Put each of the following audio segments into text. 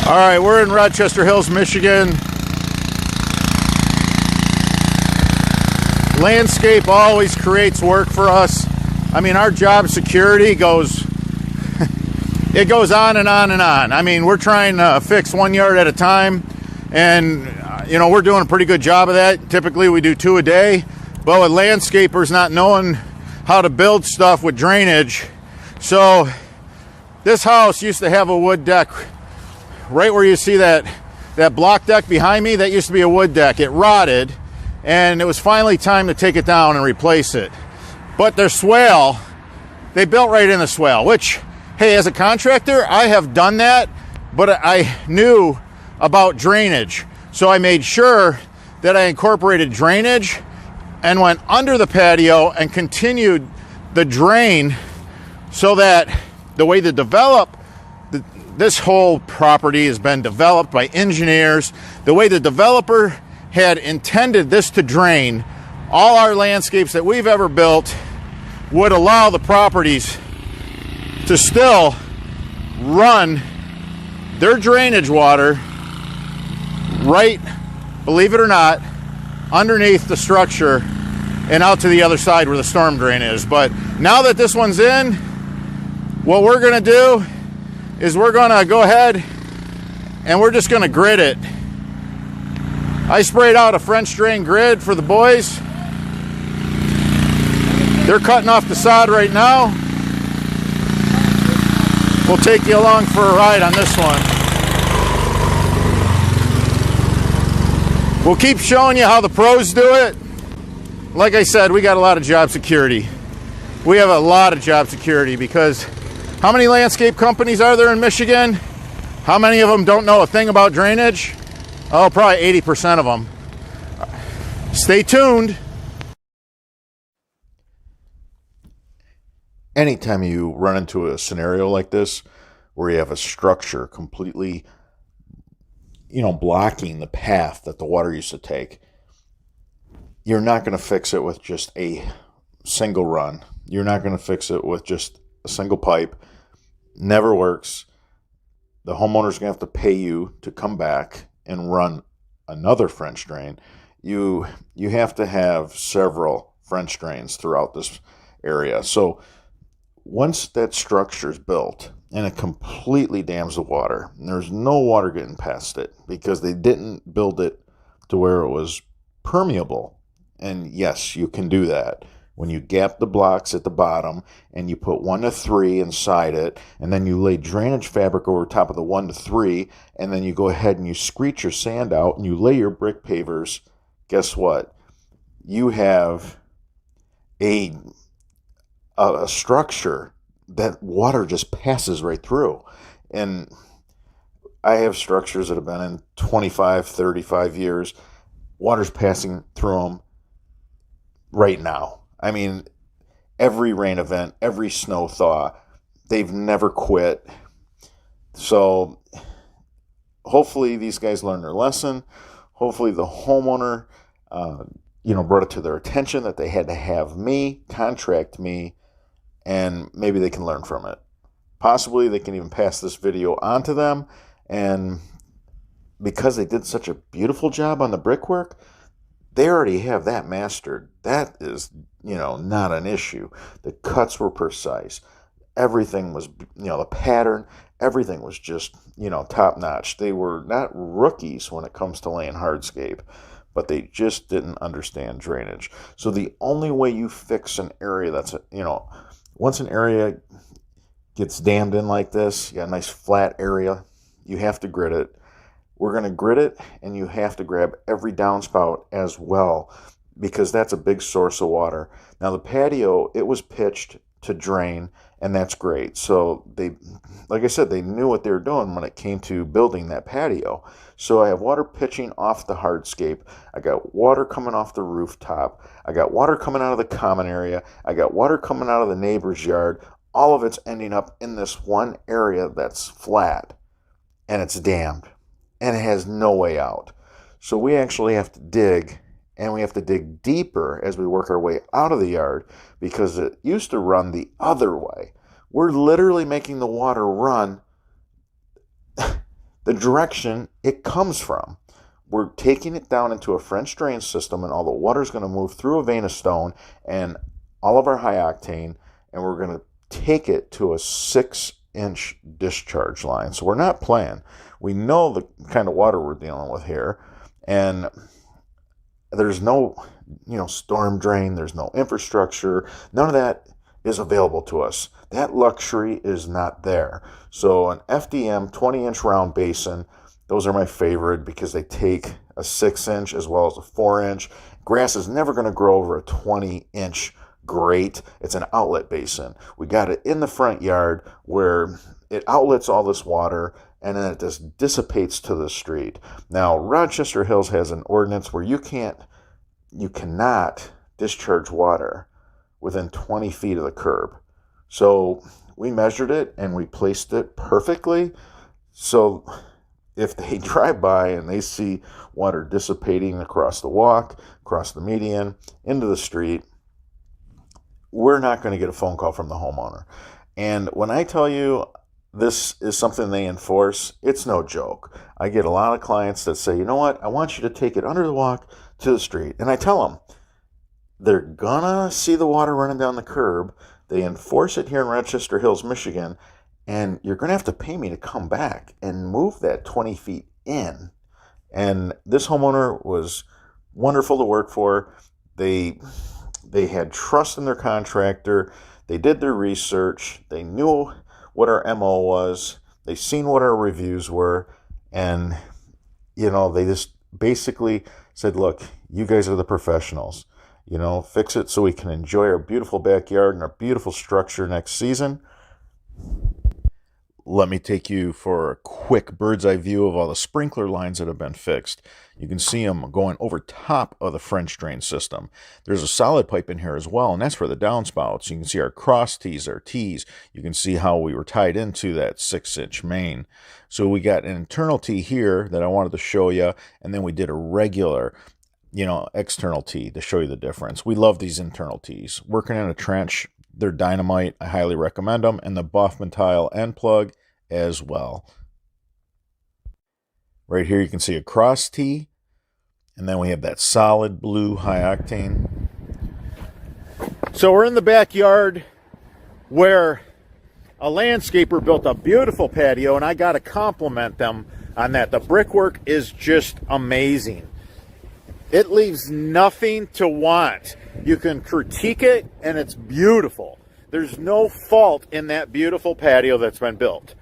All right, we're in Rochester Hills, Michigan. Landscape always creates work for us. I mean, our job security goes, it goes on and on and on. I mean, we're trying to fix 1 yard at a time, and you know, we're doing a pretty good job of that. Typically we do 2 a day, but with landscapers not knowing how to build stuff with drainage. So this house used to have a wood deck. Right where you see that block deck behind me, that used to be a wood deck. It rotted, and it was finally time to take it down and replace it. But their swale, they built right in the swale, which, hey, as a contractor, I have done that, but I knew about drainage. So I made sure that I incorporated drainage and went under the patio and continued the drain so that the way to develop this whole property has been developed by engineers. The way the developer had intended this to drain, all our landscapes that we've ever built would allow the properties to still run their drainage water right, believe it or not, underneath the structure and out to the other side where the storm drain is. But now that this one's in, what we're gonna do is we're gonna go ahead and we're just gonna grid it. I sprayed out a French drain grid for the boys. They're cutting off the sod right now. We'll take you along for a ride on this one. We'll keep showing you how the pros do it. Like I said, we got a lot of job security. We have a lot of job security because how many landscape companies are there in Michigan? How many of them don't know a thing about drainage? Oh, probably 80% of them. Stay tuned. Anytime you run into a scenario like this, where you have a structure completely, blocking the path that the water used to take, you're not going to fix it with just a single run. You're not going to fix it with just a single pipe. Never works. The homeowner's going to have to pay you to come back and run another French drain. You have to have several French drains throughout this area. So once that structure is built and it completely dams the water, and there's no water getting past it because they didn't build it to where it was permeable. And yes, you can do that. When you gap the blocks at the bottom and you put 1 to 3 inside it, and then you lay drainage fabric over top of the 1 to 3, and then you go ahead and you screech your sand out and you lay your brick pavers, guess what? You have a structure that water just passes right through. And I have structures that have been in 25, 35 years. Water's passing through them right now. I mean, every rain event, every snow thaw, they've never quit. So hopefully these guys learned their lesson. Hopefully the homeowner, brought it to their attention that they had to have me contract me, and maybe they can learn from it. Possibly they can even pass this video on to them, and because they did such a beautiful job on the brickwork, they already have that mastered. That is, not an issue. The cuts were precise. Everything was, the pattern, everything was just, top notch. They were not rookies when it comes to laying hardscape, but they just didn't understand drainage. So the only way you fix an area that's, once an area gets dammed in like this, you got a nice flat area, you have to grid it. We're going to grid it, and you have to grab every downspout as well, because that's a big source of water. Now the patio, it was pitched to drain, and that's great. So they, like I said, they knew what they were doing when it came to building that patio. So I have water pitching off the hardscape. I got water coming off the rooftop. I got water coming out of the common area. I got water coming out of the neighbor's yard. All of it's ending up in this one area that's flat, and it's dammed, and it has no way out. So we actually have to dig, and we have to dig deeper as we work our way out of the yard, because it used to run the other way. We're literally making the water run. The the direction it comes from. We're taking it down into a French drain system, and all the water is going to move through a vein of stone and all of our high octane, and we're going to take it to a 6-inch discharge line. So we're not playing. We know the kind of water we're dealing with here, and there's no, storm drain. There's no infrastructure. None of that is available to us. That luxury is not there. So an FDM 20-inch round basin, those are my favorite because they take a 6-inch as well as a 4-inch. Grass is never going to grow over a 20-inch grate. It's an outlet basin. We got it in the front yard where it outlets all this water, and then it just dissipates to the street. Now, Rochester Hills has an ordinance where you cannot discharge water within 20 feet of the curb. So we measured it and we placed it perfectly. So if they drive by and they see water dissipating across the walk, across the median, into the street, we're not going to get a phone call from the homeowner. And when I tell you this is something they enforce, it's no joke. I get a lot of clients that say, you know what, I want you to take it under the walk to the street. And I tell them, they're gonna see the water running down the curb. They enforce it here in Rochester Hills, Michigan, and you're gonna have to pay me to come back and move that 20 feet in. And this homeowner was wonderful to work for. They had trust in their contractor. They did their research. They knew what our MO was. They seen what our reviews were. And, they just basically said, look, you guys are the professionals. Fix it so we can enjoy our beautiful backyard and our beautiful structure next season. Let me take you for a quick bird's eye view of all the sprinkler lines that have been fixed. You can see them going over top of the French drain system. There's a solid pipe in here as well, and that's for the downspouts. You can see our cross tees, our tees. You can see how we were tied into that 6-inch main. So we got an internal tee here that I wanted to show you, and then we did a regular external tee to show you the difference. We love these internal tees. Working in a trench, they're dynamite. I highly recommend them. And the Boffman tile end plug as well. Right here you can see a cross tee. And then we have that solid blue high octane. So we're in the backyard where a landscaper built a beautiful patio, and I got to compliment them on that. The brickwork is just amazing. It leaves nothing to want. You can critique it, and it's beautiful. There's no fault in that beautiful patio that's been built.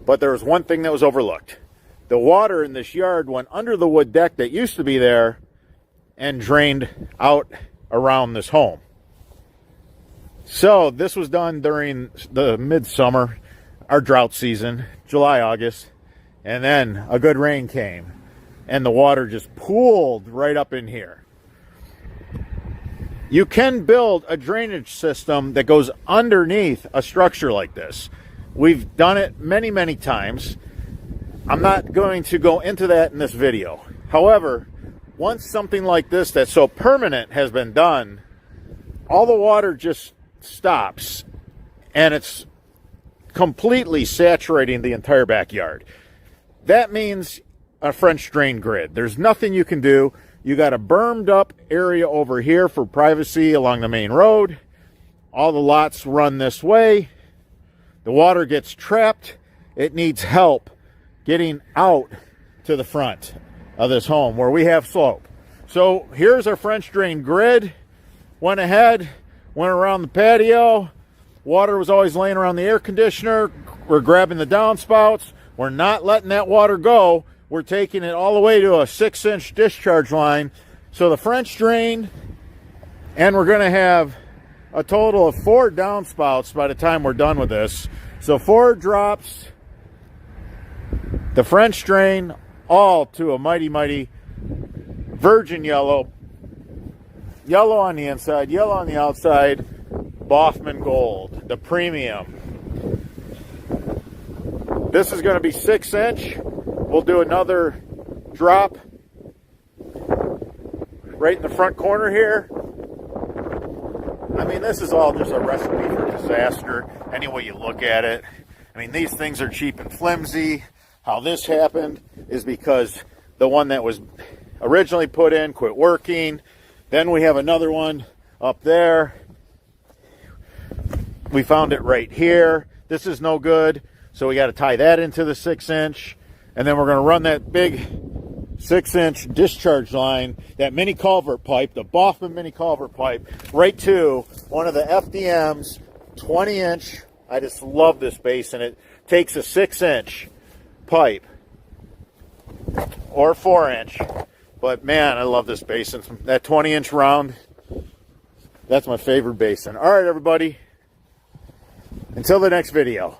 But there was one thing that was overlooked. The water in this yard went under the wood deck that used to be there and drained out around this home. So this was done during the midsummer, our drought season, July, August, and then a good rain came. And the water just pooled right up in here. You can build a drainage system that goes underneath a structure like this. We've done it many, many times. I'm not going to go into that in this video. However, once something like this that's so permanent has been done, all the water just stops and it's completely saturating the entire backyard. That means a French drain grid. There's nothing you can do. You got a bermed up area over here for privacy along the main road. All the lots run this way. The water gets trapped. It needs help getting out to the front of this home where we have slope. So here's our French drain grid. Went ahead, went around the patio. Water was always laying around the air conditioner. We're grabbing the downspouts. We're not letting that water go. We're taking it all the way to a 6-inch discharge line. So the French drain, and we're going to have a total of 4 downspouts by the time we're done with this. So 4 drops, the French drain, all to a mighty, mighty virgin yellow. Yellow on the inside, yellow on the outside, Boffman gold, the premium. This is going to be 6-inch. We'll do another drop right in the front corner here. I mean, this is all just a recipe for disaster, any way you look at it. I mean, these things are cheap and flimsy. How this happened is because the one that was originally put in quit working. Then we have another one up there. We found it right here. This is no good, so we got to tie that into the 6-inch, and then we're going to run that big 6-inch discharge line, that mini culvert pipe, the Boffman mini culvert pipe, right to one of the FDM's 20-inch. I just love this basin. It takes a 6-inch pipe or 4-inch, but man, I love this basin. That 20-inch round, that's my favorite basin. All right, everybody. Until the next video.